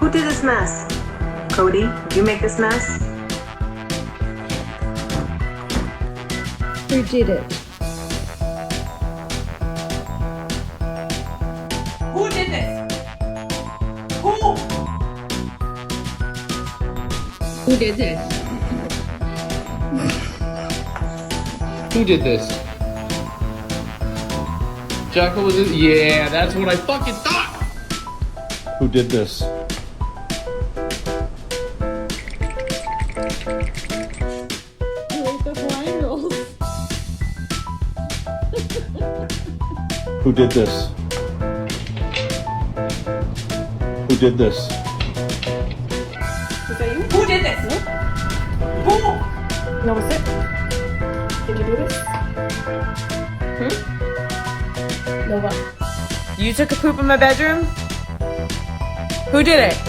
Who did this mess? Cody, did you make this mess? Who did it? Who did this? Who? Who did this? Who did this? Jocko, was it? Yeah, that's what I fucking thought! Who did this? Who ate the Hawaiian rolls? Who did this? Who did this? Was that you? Who did this? Who? No, was it? Did you do this? No, what? You took a poop in my bedroom? Who did it?